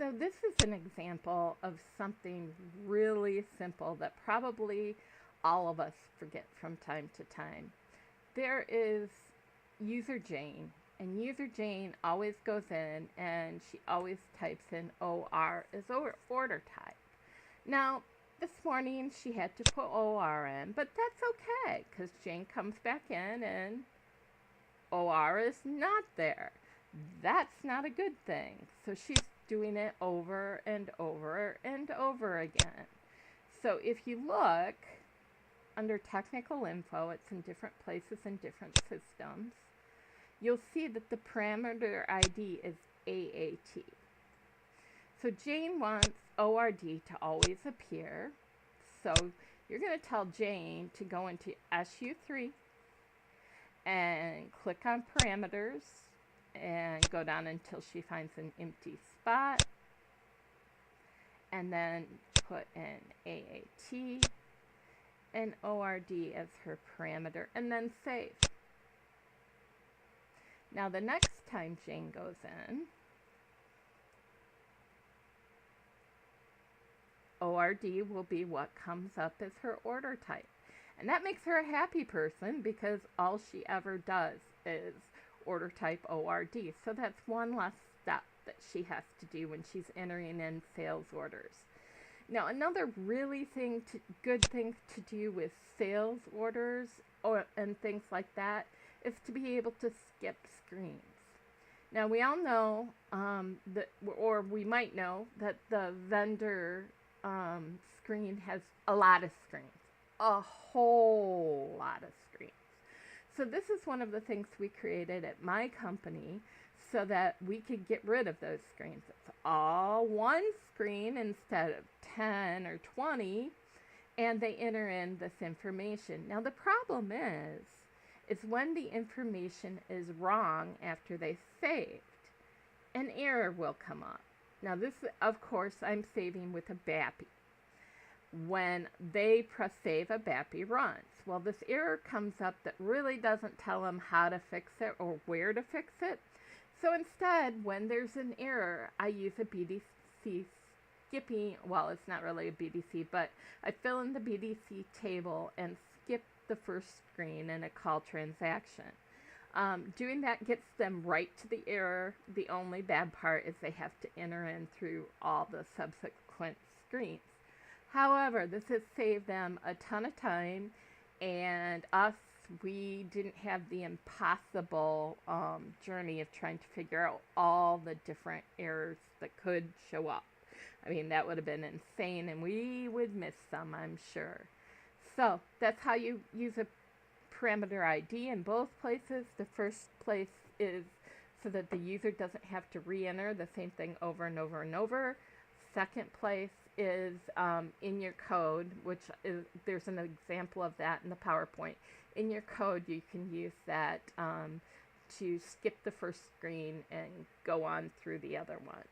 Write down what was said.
So this is an example of something really simple that probably all of us forget from time to time. There is user Jane, and user Jane always goes in and she always types in OR as order type. Now, this morning she had to put OR in, but that's okay because Jane comes back in and OR is not there. That's not a good thing. So she's doing it over and over and over again. So if you look under technical info, it's in different places in different systems, you'll see that the parameter ID is AAT. So Jane wants ORD to always appear. So you're going to tell Jane to go into SU3 and click on parameters and go down until she finds an empty spot, and then put in AAT and ORD as her parameter, and then save. Now the next time Jane goes in, ORD will be what comes up as her order type. And that makes her a happy person because all she ever does is order type ORD. So that's one less step that she has to do when she's entering in sales orders. Now, another really good thing to do with sales orders and things like that is to be able to skip screens. Now, we all know or we might know that the vendor screen has a lot of screens, a whole lot of screens. So this is one of the things we created at my company so that we could get rid of those screens. It's all one screen instead of 10 or 20, and they enter in this information. Now the problem is when the information is wrong after they saved, an error will come up. Now this, of course, I'm saving with a BAPI. When they press save, a BAPI runs. Well, this error comes up that really doesn't tell them how to fix it or where to fix it. So instead, when there's an error, I use a BDC skipping, well, it's not really a BDC, but I fill in the BDC table and skip the first screen in a call transaction. Doing that gets them right to the error. The only bad part is they have to enter in through all the subsequent screens. However, this has saved them a ton of time, and we didn't have the impossible journey of trying to figure out all the different errors that could show up. I mean, that would have been insane, and we would miss some, I'm sure. So that's how you use a parameter ID in both places. The first place is so that the user doesn't have to re-enter the same thing over and over and over. Second place is in your code, which is, there's an example of that in the PowerPoint. In your code, you can use that to skip the first screen and go on through the other ones.